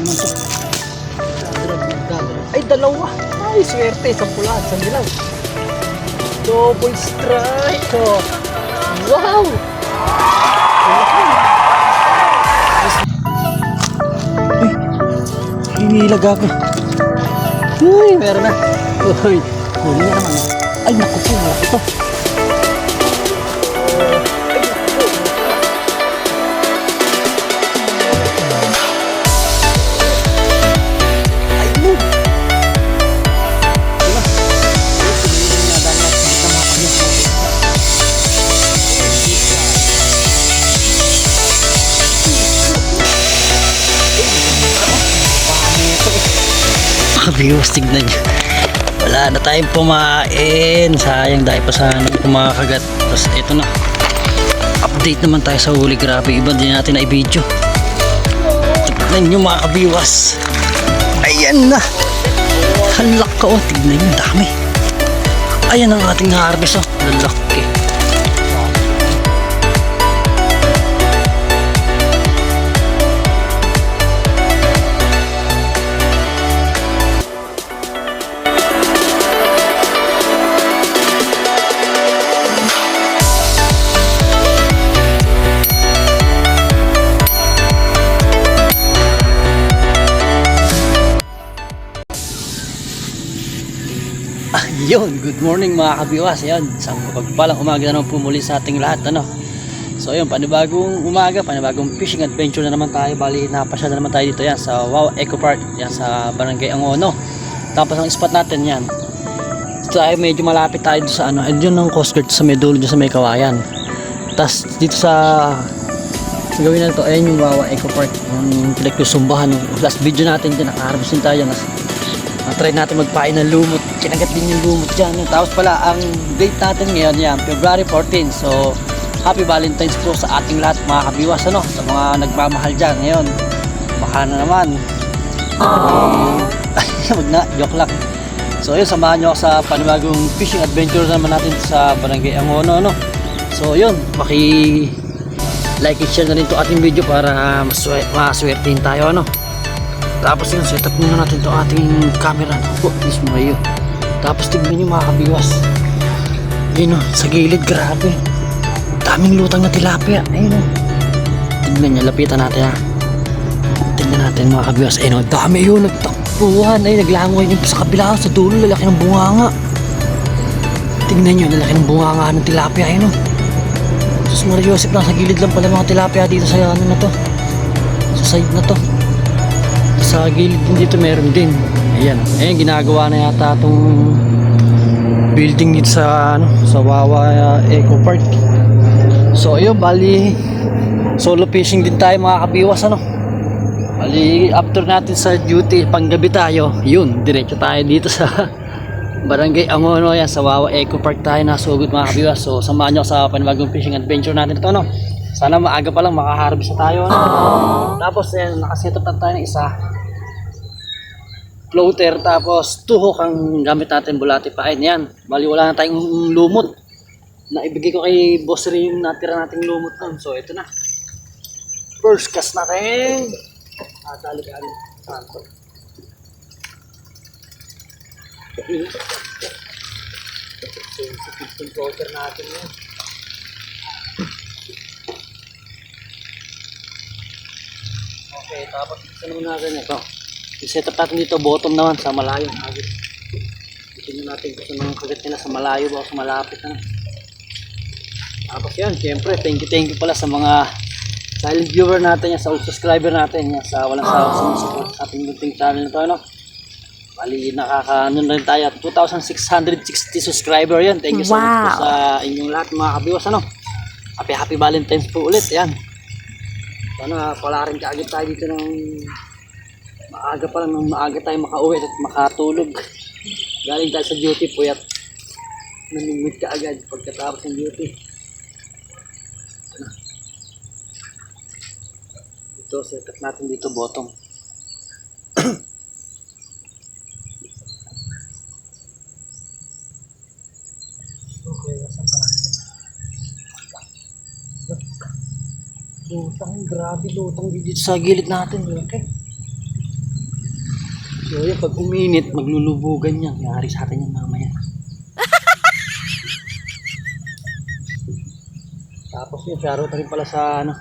naman to. Ay, dalawa. Ay, swerte. Isang pula, isang dilaw. Double strike. Oh. Wow! Uy, hinilag ako. Uy, meron na. Uy, huli na naman. Ay, naku po, malaki to. Viewers, tignan nyo, wala na tayong pumain, sayang dahil pa sana kumakagat. Tapos ito na, update naman tayo sa huli. Grabe, iba din natin na i-video. Tignan nyo mga viewers, ayan na, halak ka. Oh, tignan nyo, dami. Ayan ang ating harvest. Oh, lalaki. Yun, good morning mga kabiwas. Yan, isang pagpalang umaga na naman pumuli sa ating lahat, ano. So yun, panibagong umaga, panibagong fishing adventure na naman tayo. Bali, napasya na naman tayo dito yan sa Wow Eco Park, yan sa Barangay Angono. Tapos ang spot natin yan, dito tayo medyo malapit tayo sa ano, yun ng Coast Guard sa may dulo dyan sa may Kawayan. Tapos dito sa gawin na ito, ayan yung Wow Eco Park, yung pinagkusumbahan. Last video natin dyan, nakaharvest din tayo yan. Try natin magpain ng lumot. Kinagat din yung lumot dyan. Tapos pala, ang date natin ngayon yan, February 14. So, Happy Valentine's po sa ating lahat mga kabiwas, ano? Sa mga nagmamahal dyan ngayon. Baka na naman. Wag na, joke lang. So, yun, samahan nyo ako sa panibagong fishing adventure naman natin sa Barangay Angono, ano? So, yun, like and share na rin to ating video para maswertein tayo, ano? Tapos yun, setup muna natin itong ating camera. Oh, mismo yun. Tapos tignan nyo mga kabiwas. Ayun o, sa gilid, grabe. Daming lutang na tilapia. Ayun o. Tignan nyo, lapitan natin ha. Tignan natin mga kabiwas. Ayun o, dami yun, nagtakbuhan. Ay, naglangoy yun sa kabila. Sa dulo, lalaki ng bunganga. Tignan nyo, lalaki ng bunganga ng tilapia. Ayun o. Sus Maria Joseph lang, sa gilid lang pala mga tilapia dito sa ano na to. Sa side na to. Sa gilid din dito meron din. Ayan. Ayan, ginagawa na yata itong building dito sa ano, sa Wawa Eco Park. So ayun, bali solo fishing din tayo mga kabiwas, ano. Bali after natin sa duty, panggabi tayo. Yun, diretso tayo dito sa Barangay Angono, yan sa Wawa Eco Park tayo nasugod mga kabiwas. So samahan nyo sa panibagong fishing adventure natin ito, ano. Sana maaga pa lang makaharvest na tayo, ano? Tapos ayan, nakaset up tayo ng isa floater, tapos tuhok ang gamit natin, bulati pain. Yan, bali wala na tayong lumot. Naibigay ko kay boss rin yung natira nating lumot nun. So ito na, first cast natin. Dali-dali santo. Sensitive yung floater natin yan. Okay, tapos isa naman natin ito. I-set up natin dito, bottom naman sa malayo. Tingnan natin kung saan ang kagat nila, sa malayo ba o sa malapit na. Tapos yan, siyempre, thank you pala sa mga silent viewer natin, yan, sa subscriber natin, yan, sa walang sawa sa support sa ating munting channel na to, ano. Bali, nakaka-ano na rin tayo, 2,660 subscriber yan. Thank you so much po sa inyong lahat mga kabiwas, ano. Happy Valentine's po ulit, yan. Sana pala rin kaagad tayo dito ng maaga pa lang, maaga tayo makauwi at makatulog. Galing tayo sa duty, puyat. Namimit ka agad pagkatapos ng duty. Ito, set up natin dito bottom. Okay, nasan pa natin? Lutang, grabe lutang dito sa gilid natin. Okay. So yun, pag uminit, maglulubugan yan. Yari sa atin yan mamaya. Tapos yun, shoutout rin pala sa ano,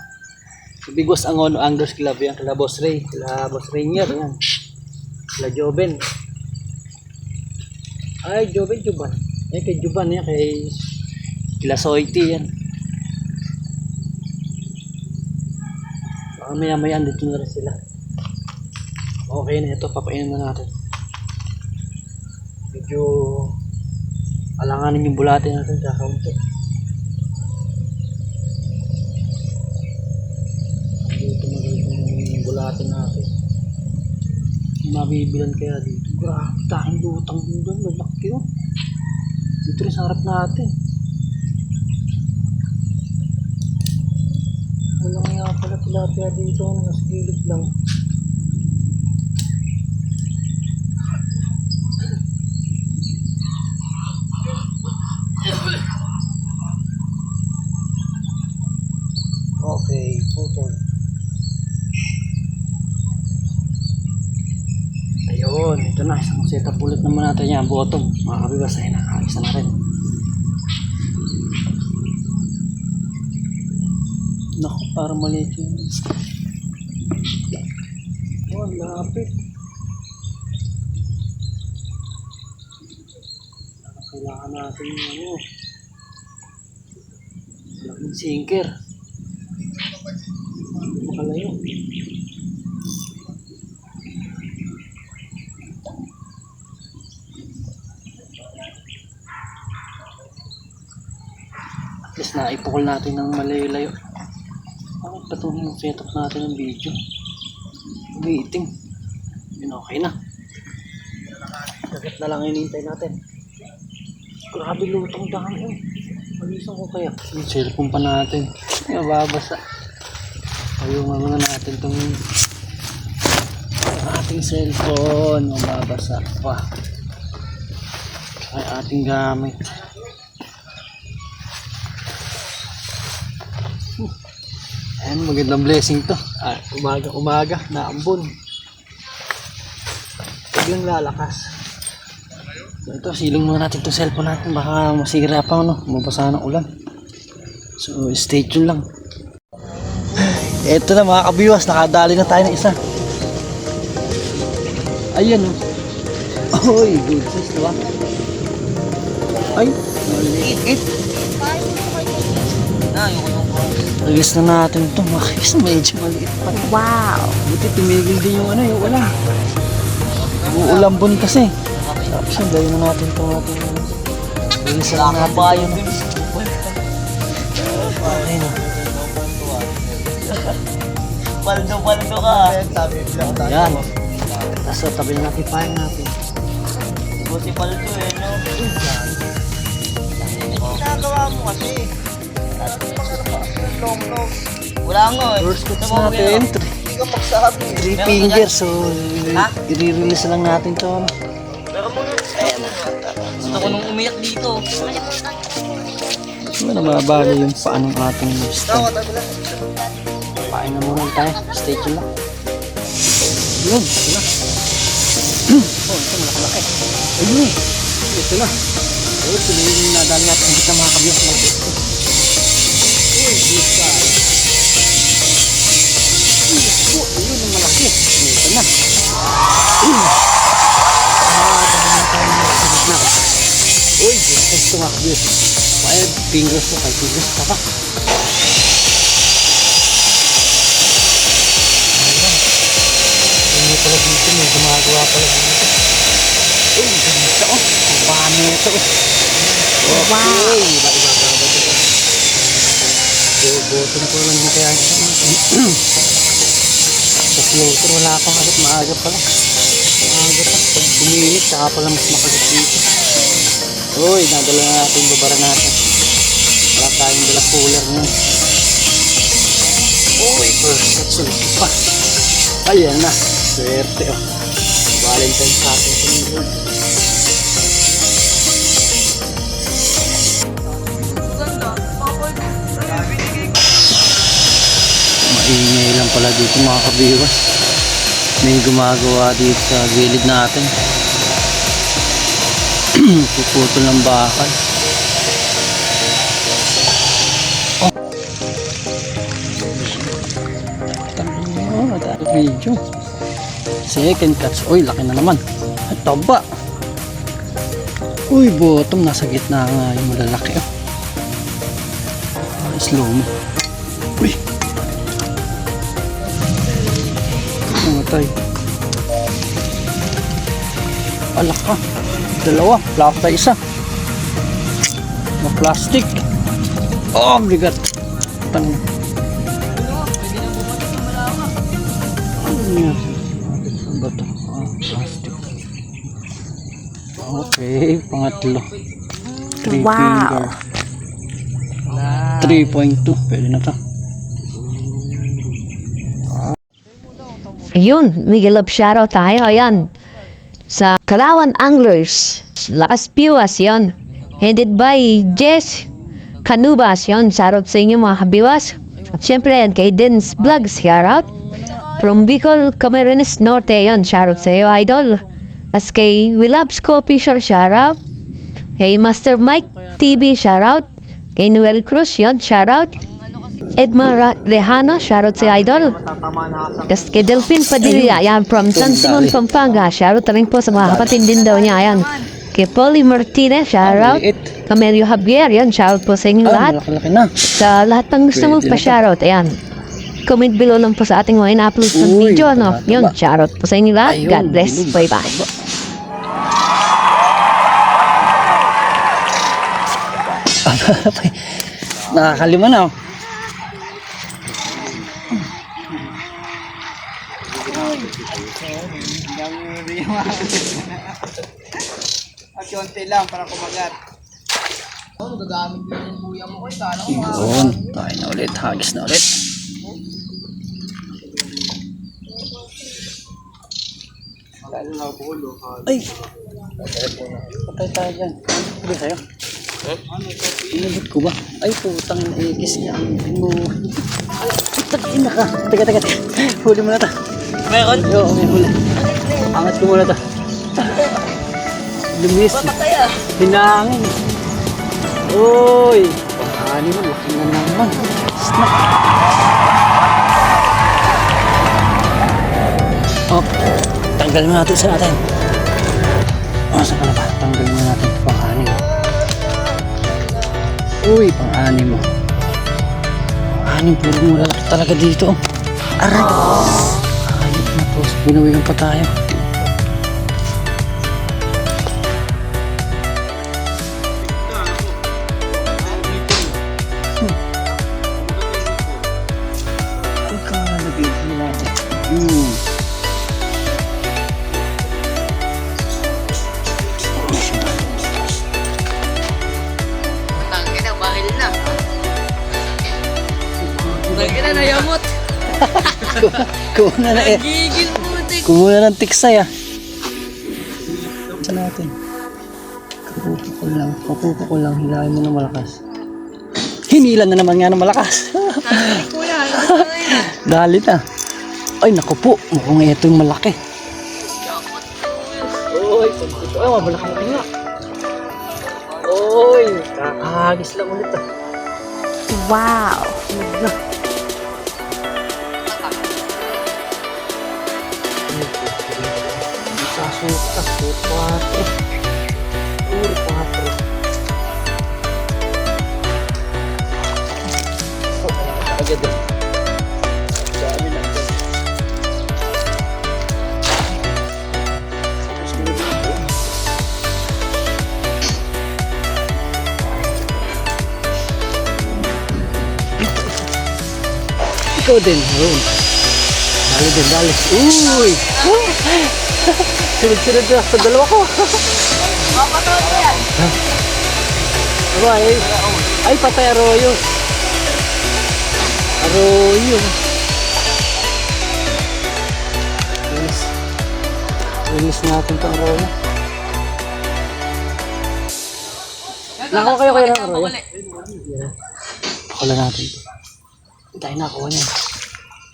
sa Bigos Angono Anglers Club yan, kila Boss Ray, kila Boss Rainier yan. Kila Joven. Ay, Juban. Eh, kay Juban yan, kila Soiti yan. Baka maya andito na rin sila. Okay na ito, papainan na natin. Medyo alanganin yung bulate natin sa kaunti. Dito magiging yung bulate natin. Mabibilan kaya dito. Grabe, tayong lutang doon. Malaki oh. Dito rin sa harap natin. Walang nga pala tilapia dito. Nasa gilid lang. Okay, putol. Ayun, ito na. Isang setup ulit naman natin yan. Bottom. Mga kabibas, ayun na. Ayos na rin. Naku, parang maliit yun. Oh, lapit. Kailangan natin yung ano. Laking sinker. Makalayo. At least naipukol natin ng malayo-layo. Bakit patuloy yung setup natin ng video? Umiitim. Yun, okay na. Dagat na lang hinihintay natin. Grabe lutong dami eh. Pag-isang ko kaya. Yung cellphone pa natin. Nababasa. Ayungan muna natin itong ating cellphone. Mababasa. Wah. Ay ating gamit. Ayan, magandang blessing to. Umaga, naambon. Biglang lalakas. So ito, silong muna natin itong cellphone natin. Baka masira pa, no? Mabasa ng ulan. So, stay tuned lang. Ito na mga kabiwas, nakadali na tayo ng isa. Ayan, oh. Oy, good size, diba? Ay, maliit. Release na natin ito, mga kabiwas, medyo maliit pa. Wow! Buti tumigil din yung ano, yung ulan. Uulambon kasi. Tapos yung gawin na natin ito natin. Release na natin ito. Okay na. Paldo ka. Yan. Tapos tabi na natin pahin natin. Buti paldo eh, no? Ginagawa mo kasi. Wala nga eh. First cuts natin. Hindi ka magsabi. 3 fingers. So, i-release lang natin ito. Pero muna. Ayan na. Gusto ko nung umiyak dito. Diba nababalo yung paanong ating stand. Pain na muna tayo. Stay tuned lang. Yun. Ito na. Oh, ito malaki-laki. Ayun eh. Ito na. Ayun, ito na yung nadali natin. Hindi ka makakabiyas ng ito. Uy, good guy. Ayun yung malaki. Ito na. Uy, ito nga kabiyas. 5 fingers to 5 fingers. Tapa. Hindi pala dito. May gumagawa pala dito. Uy, ganito oh. Ang bami ito oh. Okay. Iba-iba ka ba dito? Bottom ko lang yung kaya ito. Sa floater wala pang agad. Maaga pala. Maaga pa. Pag buminit, saka pala mas makagat dito. Uy, nadala na natin yung babara natin. Wala tayong dala cooler nun. Uy, perfect. Sulit pa. Ayan na. Swerte oh. Valentine's sa atin sa mga. Maingay lang pala dito mga kabiwas. May gumagawa dito sa gilid natin. Puputol ng bakal. Oh, dahil video. Second catch. Uy, laki na naman. At taba. Uy, bottom. Nasa gitna nga yung malalaki. Slow mo. Uy. Namatay. Alak ka. Dalawa. Plata isa. Plastic. Oh, bigat. Tanong. Ano ba ito? Plastic. Okay, pangatlo. 3 finger. 3.2. Pwede na ito. Ayun, Miguel Love shoutout tayo. Ayan. Sa Kalawan Anglers. Lakas Piwas, yun. Headed by Jess Canubas, yun. Shoutout sa inyo mga kabiwas. At syempre yan, kay Dens Vlogs, shoutout. From Bicol, Camarines Norte, yun. Shoutout sa iyo, idol. As kay We Loves Coffee Shore, shoutout. Kay Master Mike TV, shoutout. Kay Noel Cruz, yun. Shoutout. Edma Rehano, shoutout sa idol. Tapos kay Delphine Padilla, yan, from San Simon, Pampanga. Shoutout rin po sa mga kapatid din daw niya, ayan. Kay Polly Martinez, shoutout. Camelio Javier, yan, shoutout po sa inyo lahat. Malaki na. Sa lahat ng gusto mo pa-shoutout, ayan. Comment below lang po sa ating mga ina-upload ng Uy, video, no? taba. Yun, shoutout po sa inyo lahat. Ayun, God bless. bilog. Bye-bye. Nakakalima na. Oh. Konti lang para kumagat. Oh, gagamit din yung buya mo ko. Sana ko Yun. Tayo na ulit. Hagis na ulit. Ay! Patay tayo dyan. Hindi sa'yo. Inabot ko ba? Ay, putang ikis niya. Ang mo. Ay, tagin na ka. Teka. Huli mo na ta. Meron? Oo, may huli. Angat ko muna ta. Lumis. Hinangin. Uy! Pagkani mo, laki na naman. Snap. Oh, tanggal mo natin sa atin. Oh, saan ka na ba? Tanggal mo natin. Pang-ani mo. Uy, pang-ani mo. Pang-ani, puro mura talaga dito. Aray! Ayot na po. Binawigan pa tayo. Tangin na, bahil na. Tangin na, nayamot. Kumuna na eh. Gigil putik. Kumuna ng tiksay ah. Sa natin. Kapupukol lang. Hilahin mo na malakas. Hinilan na naman nga ng malakas. Tangin ko yan. Dalit ah. Ay naku po. Mukhang ito yung malaki. Uy, ay mabalaki nga. Uy, kakahagis lang ulit ah. Wow. Sasuka, pupatre. Pupatre. Agad ah. Dami na ito. Ikaw din. Yun. Dali. Uy! Sunod-sunod na sa dalawa ko. Mapatawad ko yan. Ay, patay arroyo. Arroyo. Linis natin ito arroyo. Nakakuha kayo ng arroyo. Pakula natin ito. Tayo nakuha niya.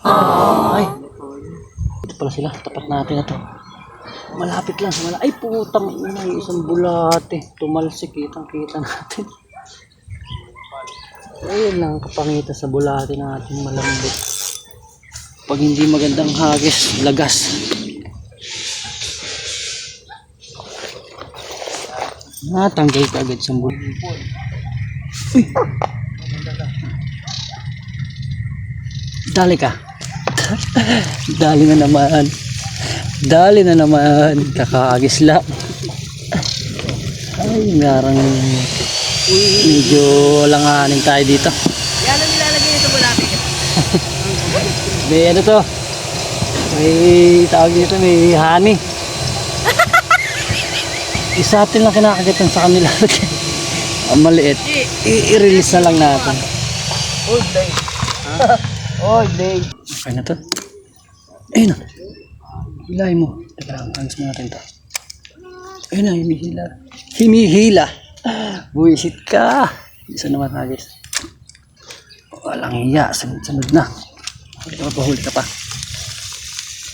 Ay. pala sila. Tapat natin na to. Malapit lang sa Ay, putang ina, isang bulate. Tumalsik, kitang-kita natin. Ayun lang, kapangitan sa bulate natin, malambot. Pag hindi magandang hagis, lagas. Natanggal ka agad sa bulate. Uy! Dali ka. Dali na naman. Dali na naman. Kakagis lang. Ay, ngarang medyo langanin tayo dito. Yan ang nilalagay nito bulati. May ano to? May tawag dito, may honey. Isa atin lang kinakagatan sa kanila. Ang maliit. I-release na lang natin. Oh, day. Oh, day. Okay na to. Ayun na. Hilay mo. Hangs mo natin to. Ayun na, hinihila. Hinihila. Buisit ka. Isa naman hagis. Walang hiya. Sunod na. Pahuli ka pa.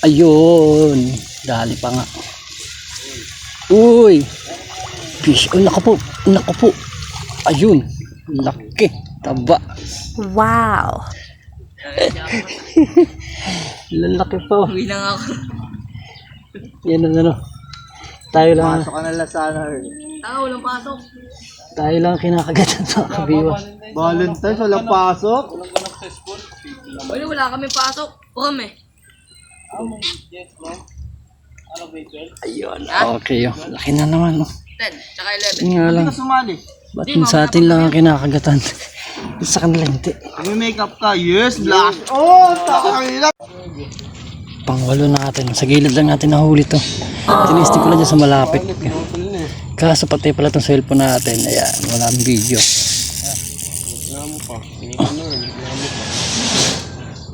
Ayun. Dali pa nga. Uy. Fish. Oh, naku po. Naku po. Ayun. Laki. Taba. Wow! Lalaki pa. Uwi lang ako. Yan ang ano. Tayo lang. Pasok ka na lang sana. Walang pasok. Tayo lang kinakagatan sa kabiwa. Valentine's, walang pasok. Wala kami pasok. O kami. Ayun. Okay. Oh. Laki na naman. Oh. 10, tsaka 11. Nga lang. Sumali. Ba't sa atin lang ang kinakagatan? Sa kanila hindi. May makeup ka. Yes, black. Oh, takahilap. Pangwalo natin. Sa gilid lang natin nahuli to. Tinistik ko lang dyan sa malapit. Kaso pati pala itong cellphone natin. Ayan, walang video.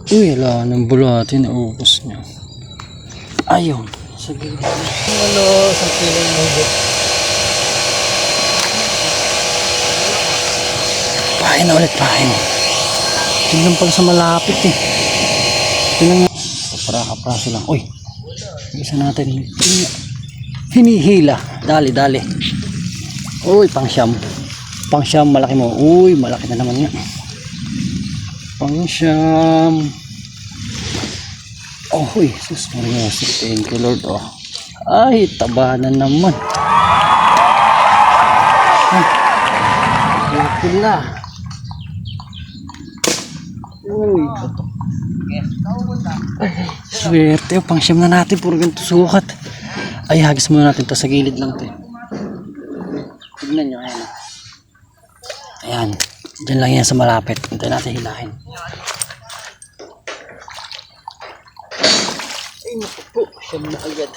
Uy, ala, ng bulate. Naubos niya. Ayun. Sa gilid. Ano, sa kilong nubot. Pahin na ulit, pahin. Tingnan pala sa malapit eh. Tingnan nga. Kapra-kapra lang. Uy. Isa natin. Hinihila. Dali, dali. Uy, pangsyam. Pangsyam, malaki mo. Uy, malaki na naman nga. Pangsyam. Oh, uy. Sus, Maria. Thank you, Lord. Oh. Ay, taba na naman. Ay. Ito na. Uy, ito. Swerte, oh, pang siyam na natin, puro ganito sukat. Ay, hagis muna natin to sa gilid lang to. Tignan nyo, ayan. Ayan, dyan lang yan sa malapit. Hintayin natin hilahin. Ay, naku po, siyam na agad.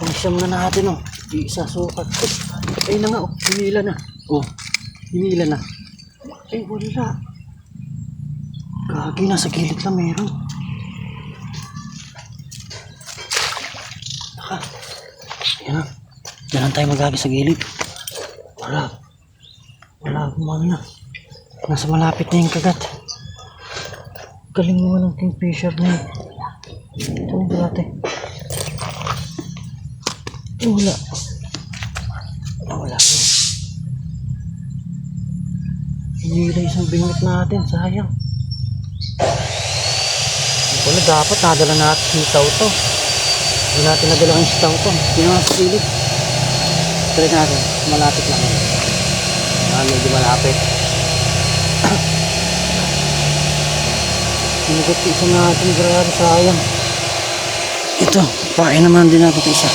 Pang siyam na natin, oh. Isa sukat. Ay na nga, oh, hinila na. Oh, hinila na. Ay, wala. Gagi, nasa gilid lang meron. Naka. Ayan na. Diyan lang tayo magagi sa gilid. Wala. Wala, kumana na. Nasa malapit na yung kagat. Galing naman ng kingfisher na yun. Ito ang dati. Wala. Wala. Hinila isang bingit natin, sayang. Wala, dapat nadala natin sitaw to. Hindi natin nadala ang sitaw to. Hindi naman sa silid. Try natin. Malapit lang. Medyo malapit. Sinugot isa natin. Grabe, sayang. Ito. Pain naman din natin isa.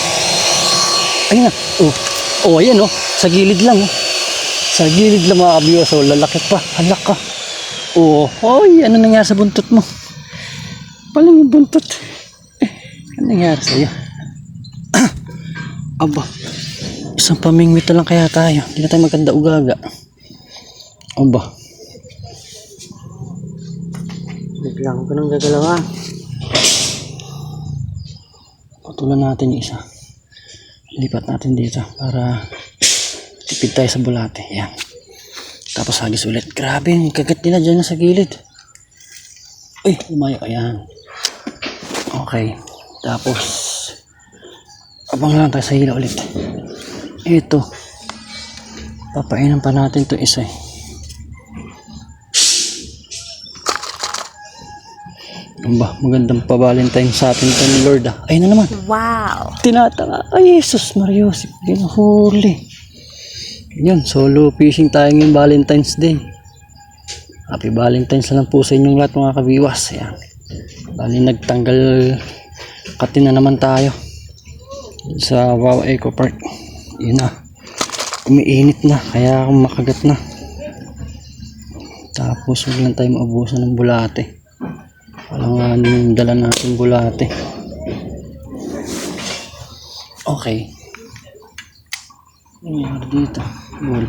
Ayun na. Oh. Oh, ayan oh. Sa gilid lang oh. Sa gilid lang mga kabiwas. Oh, lalaki pa. Halak ka. Oh. Oy, ano nangyari sa buntot mo? Paling yung buntot. Ano nangyari sa'yo? Aba. Isang pamingwit na lang kaya tayo. Hindi na tayo maganda ugaga. Aba. Biglang ko nang gagalawa. Patulan natin yung isa. Lipat natin dito para tipid tayo sa bulate. Yan. Tapos hagis ulit. Grabe, yung kagat nila dyan sa gilid. Uy, lumayo. Ayan. Okay. Tapos, abang lang tayo sa hila ulit. Ito. Papainan pa natin to isa eh. Ba, magandang pa-Valentine sa atin ito ni Lord ah. Ayun na naman. Wow! Tinatanga. Ay, Jesus Mario. Ginahuli. Yan, solo fishing tayo ngayong Valentine's Day. Happy Valentine's lang po sa inyong lahat mga kabiwas. Ayan. Bali nagtanggal katin na naman tayo sa Wow Eco Park. Yun na. Umiinit na. Kaya makagat na. Tapos huwag lang tayo maubusan ng bulate. Walang nga yung dala natin bulate. Okay. Ano nangyari dito? Yun.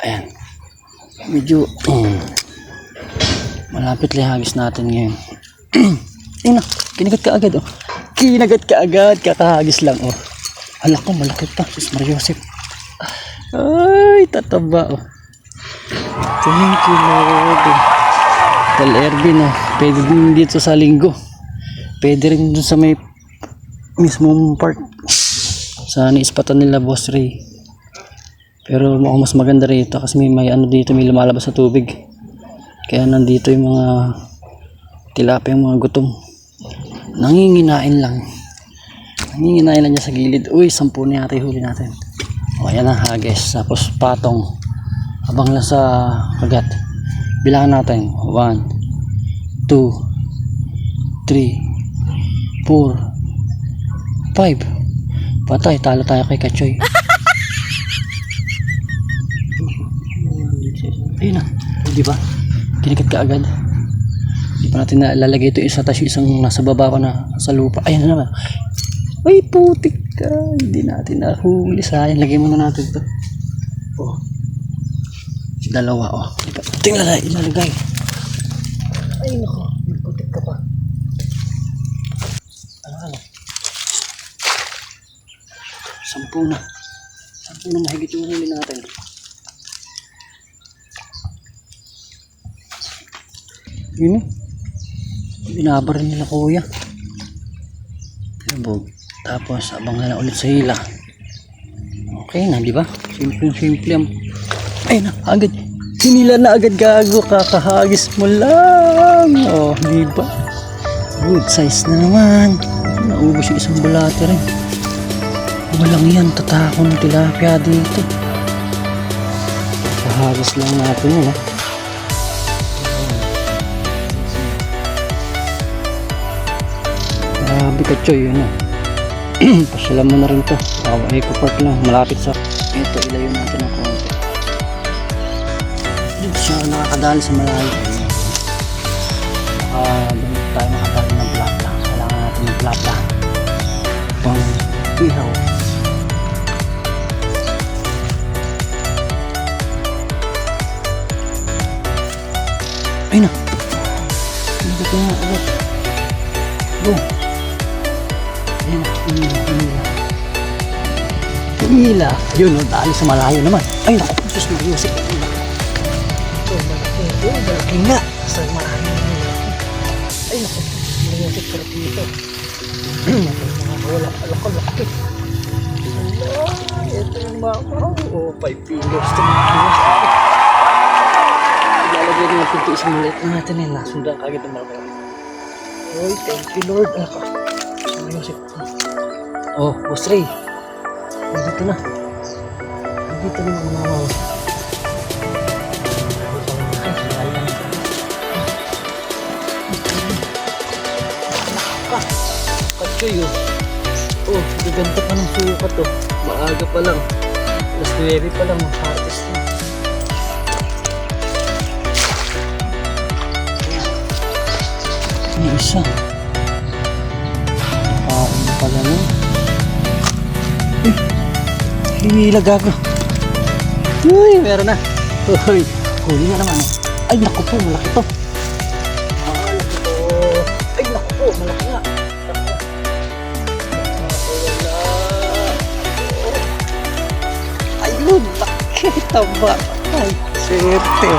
Ayan. Medyo malapit lihagis natin ngayon. Ayun na. Kinagat ka agad oh. Kinagat ka agad. Kakahagis lang oh. Hala ko malaki pa. Sus Mariosep. Ay tataba oh. Thank you Lord. Tal Ervin oh. Pwede din dito sa linggo. Pwede rin dun sa may mismong park. Sa niispatan nila Boss Ray. Pero mukhang mas maganda rito kasi may ano dito, may lumalabas sa tubig. Kaya nandito yung mga tilapia, yung mga gutom. Nanginginain lang. Nanginginain lang niya sa gilid. Uy, 10 na yata yung huli natin. O, ayan na, hagis. Tapos patong. Habang lang sa kagat. Bilangan natin. 1, 2, 3, 4, 5. Patay, talo tayo kay Kachoy. Ayun na, di ba? Kinikat ka agad. Hindi pa natin nalalagay ito isa, tapos isang nasa baba pa na sa lupa. Ayun na naman. Ay, putik ka. Hindi natin nahuli. Sayang, lagay muna natin ito. Oh. Dalawa, oh. Tingnan na, ilalagay. Ay, nako. Putik ka pa. Ano? 10 na. 10 na mahigit yung huli natin. Yun eh. Binabar nila kuya. Tinubog. Tapos abang na ulit sa hila. Okay na, di ba? Simple. Ay na, agad. Hinila na agad gago. Kakahagis mo lang. Oh, di ba? Good size na naman. Naubos yung isang bulate rin. Walang yan. Tatako ng tilapia dito. Kakahagis lang natin yun, eh. Grabe ka Choy, yun o. Pasyalan mo na rin to. Eco Park lang, malapit sa ito, ilayo natin ang konti. Dito siya nakakadali sa malayo. Doon tayo nakadali ng plata. Kailangan natin ng plata pang ihaw. Ay na, nagito nga agad. Go. Ayan na, hila. Yun, dali sa malayo naman. Ay naku, Diyos Mariosep. Ito, malaki nga. Sa malayo naman. Ay naku, Mariosep, pero dito. Wala, laki. Ito yung mama. Oh, 5 kilos. Ilalagay din natin ito isang maliit na natin eh. Nasundan kagad ang malaki. Oy, thank you Lord. Alaka. Mariosep. Oh, Boss Ray. Nandito na. Nandito na mga mamaw. Katsoy oh. Oh, gaganda pa ng sukat oh. Maaga pa lang. Alas 9 pa lang. Mag-harvest na. May isa. Ano pala nun? Hinila gago. Uy, meron na. Uy, huli na naman. Ay, naku po, malaki to. Ay, naku po, malaki nga. Ayun, laki. Taba. Ay, swerte.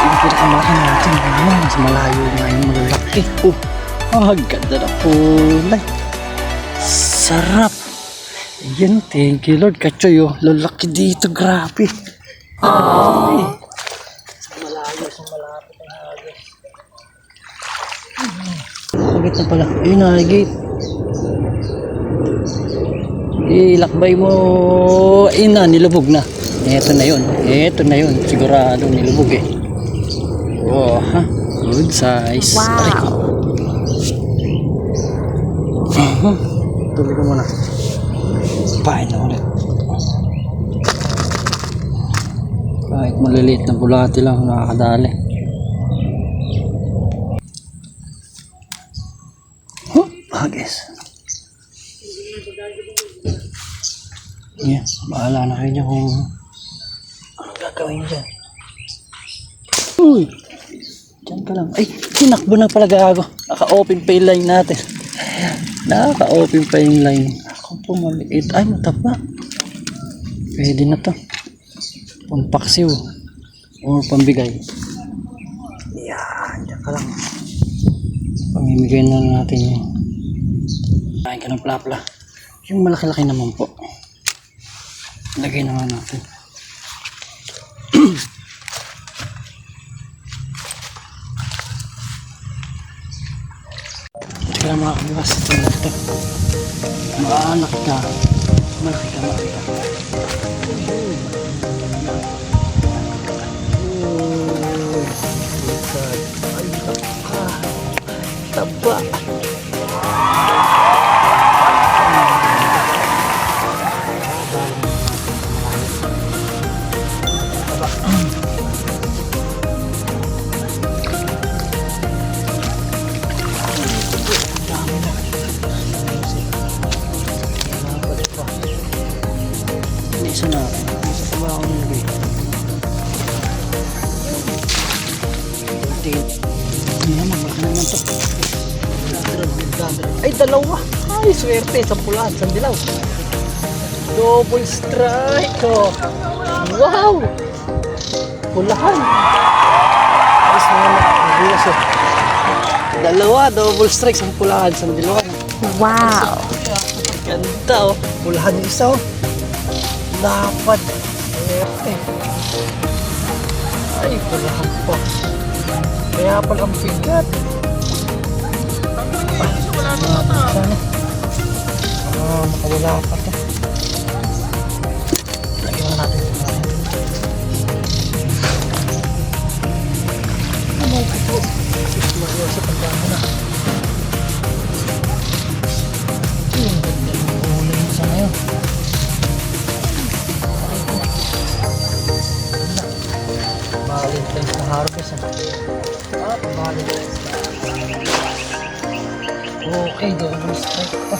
yung pinakamalaki natin. Ano, mas malayo nga yung malalaki. Ganda na kulay. Sarap. Ayan, thank you Lord. Kachoy, lalaki dito, grabe. Ay, sa malapit ang hagos. Agit na pala. Ayun na, gate. Ilakbay mo. Ayun na, nilubog na. Ito na yun. Sigurado nilubog eh. Oh, ha? Good size. Wow. Tuloy ko muna. Pain na ulit. Kahit maliliit na bulati lang, nakakadali. Bagis. Yeah, bahala na kayo dyan kung ano gagawin dyan. Uy! Dyan ka lang. Ay, tinakbo na pala gago. Naka-open pa yung line natin. Naka-open pa yung line. Ako po maliit. Ay, mataba. Pwede na to. Pampaksiw. O pambigay. Yan. Dyan ka lang. Pamimigay na natin yung kain ka ng plapla. Yung malaki-laki naman po. Lagay naman natin. Kaya mga kabiwas, ito na ito. Malaki ka. Ay, taba. Isa na. Isa pa ba ako nilagay? Hindi naman. Malaki naman to. Ay, dalawa. Ay, swerte. Sa pulaan. Sa dilaw. Double strike. Oh. Wow. Pulahan. Ayos na naman. Dalawa. Double strike. Sa pulaan. Sa dilaw. Wow. Ganda oh. Pulahan yung isa oh. Lapad. Swerte. Ay, pulahan pa. Kaya pala ang bigat. Makawala pa to. Lagyan na natin ito. Ano ito? Mario sa pagdama na. Yung ganda ng kulay mo sa ngayon. Valentine's na harvest. Valentine's. Okay, double strike pa.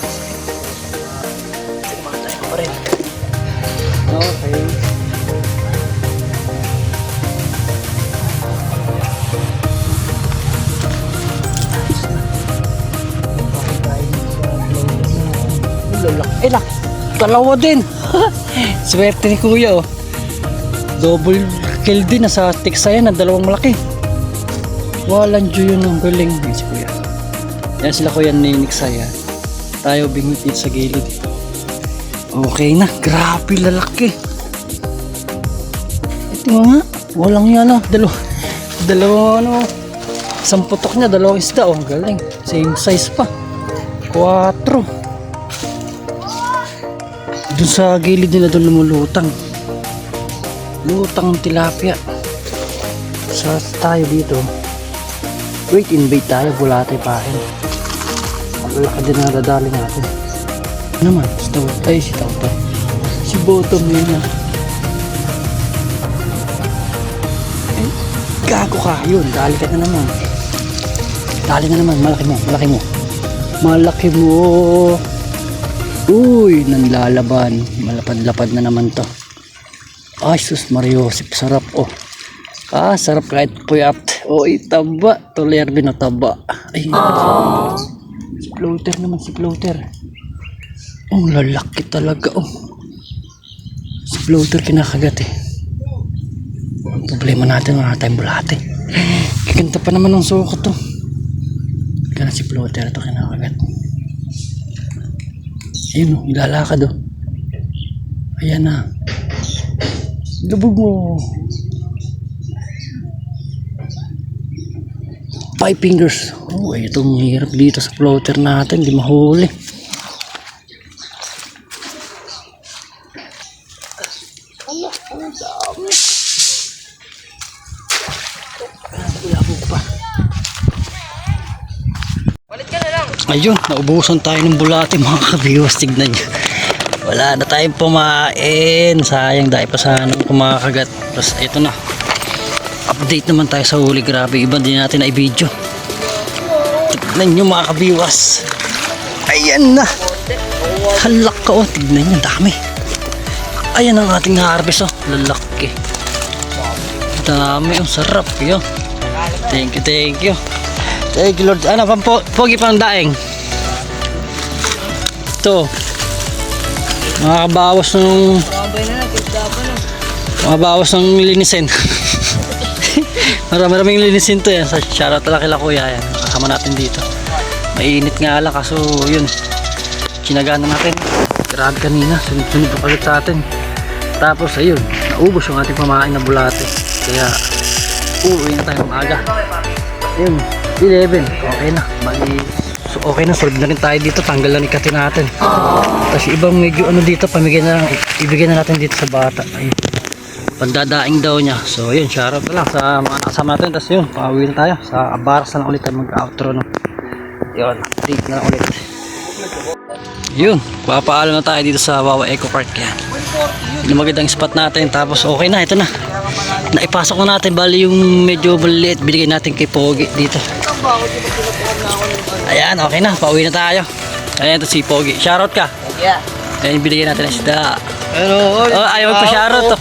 Tumatay pa rin. Okay. Laki. Dalawa din. Swerte ni kuya oh. Double kill din. Nasa tiksayan na dalawang malaki. Walang dyo yun ang galing. Si kuya. Yan sila kuya ni Niksaya. Tayo bingwit sa gilid. Okay na. Grabe lalaki. Ito nga. Walang yan oh. Dalawa ano. Isang putok niya. Dalawang isda oh. Galing. Same size pa. 4. Doon sa gilid nila doon lumulutang. Lutang tilapia. Sa tayo dito. Wait in bait tayo. Bulate pahin. Malaki din na dadali natin. Ano naman? Si Tauta. Si Bottom yun na. Eh, gago ka. Yun. Dali ka na naman. Malaki mo. Uy, nanlalaban. Malapad-lapad na naman to. Ay, sus Mariosip. Sarap oh. Sarap kahit puyat. Oh, itaba. Toler din na taba. Ay, si floater naman, si floater. Oh, lalaki talaga oh. Si floater kinakagat eh. Ang problema natin, wala tayong bulate. Gaganda pa naman ng sukat to. Kaya si floater ito kinakagat. Ayun o, ilalakad o. Ayan na. Lubog mo. 5 fingers. Oh, itong hirap dito sa floater natin. Hindi mahuli. Palit ka na lang. Ayun, naubusan tayo ng bulate mga kabiwas. Tignan nyo. Wala na tayong pumain. Sayang dahil pa sana kumakagat. Tapos ito na. Update naman tayo sa huli. Grabe, iba din natin na i-video. Tignan nyo mga kabiwas. Ayan na. Halak ka oh. Tignan nyo, dami. Ayan ang ating harvest oh. Lalaki. Dami oh, sarap yun. Thank you, thank you. Thank you Lord. Ano, pogi pang daing. Ito. Makakabawas ng makabawas ng linisin. Maraming linisin to yan. Shoutout talaga kila kuya yan. Kasama natin dito. Mainit nga lang kaso yun. Kinagana natin. Grabe kanina. Sunod-sunod pa ulit sa atin. Tapos ayun. Naubos yung ating pamain na bulate. Kaya uuwi na tayo maaga. Ayun. 11. Okay na. Bali. So okay na. Solve na rin tayo dito. Tanggal na ni kati natin. Tapos ibang medyo ano dito. Pamigay na lang. Ibigay na natin dito sa bata. Ayun. Pandadaing daw niya. So yun, shoutout na lang sa mga nakasama natin. Tapos yun, pauwi na tayo. Sa Abaras na lang ulit tayo mag-outro. No? Yun, update na lang ulit. Yun, papaalam na tayo dito sa Wawa Eco Park. Yan. Yung magandang spot natin. Tapos okay na, ito na. Naipasok na natin. Bali yung medyo maliit. Binigay natin kay Pogi dito. Ayan, okay na. Pauwi na tayo. Ayan, ito si Pogi. Shoutout ka. Yeah. Ayan, binigay natin ang isda. Pero, Oh, ayaw magpa-shoutout to.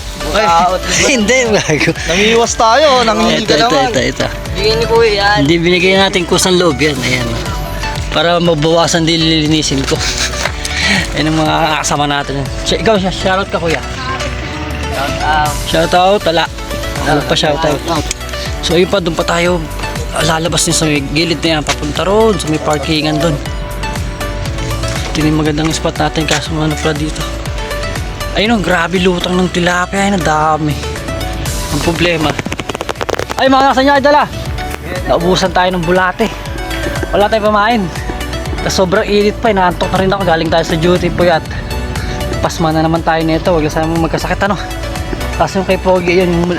Hindi, bago. Nangiwas tayo, nangingi ka naman. Ito. Bigyan ni Kuya yan. Hindi binigay natin kusang loob yan. Ayan. Para mabawasan din lilinisin ko. Ayan ang mga kasama natin. Ikaw, shoutout ka kuya. Shoutout, tala. Ano pa shoutout. So ayun pa, doon pa tayo lalabas din sa may gilid na yan. Papunta roon sa may parkingan doon. Ito yung magandang spot natin kaso ano pala dito. Ayun, grabe lutang ng tilapia. Ayun, ang dami. Ang problema. Ay, mga nasa niya ay dala. Naubusan tayo ng bulate. Wala tayong pamain. Tapos sobrang init pa. Inaantok na rin ako. Galing tayo sa duty po yat. Pasma na naman tayo nito. Huwag lang magkasakit ano. Tapos yung kay Pogi, yun, yung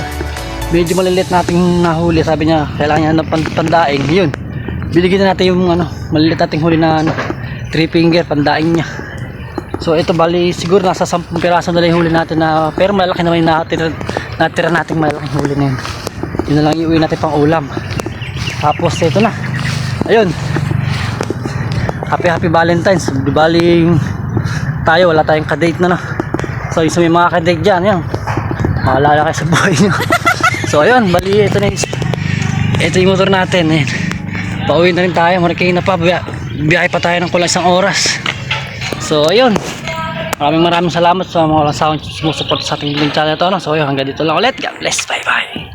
medyo malilit nating nahuli. Sabi niya, kailangan niya ng pandaing. Yun. Biligyan na natin yung ano, malilit nating huli na ano, 3 finger, pandaing niya. So ito bali siguro nasa 10 piraso na lang yung huli natin na pero malaki naman yung natira nating malaking huli na yun. Yun na lang iuwi natin pang ulam. Tapos ito na. Ayun. Happy Valentine's. Di bali tayo wala tayong kadate na no. So yung may mga kadate dyan yan. Maalala kayo sa buhay nyo. So ayun bali ito na yung, ito yung motor natin. Ayun. Pauwi na rin tayo. Marikay na pa. Biyahe pa tayo ng kulang 1 oras. So ayun, maraming salamat sa mga walang sawang sumusupport sa ating channel ito. No? So ayun, hanggang dito lang ulit. God bless, bye bye.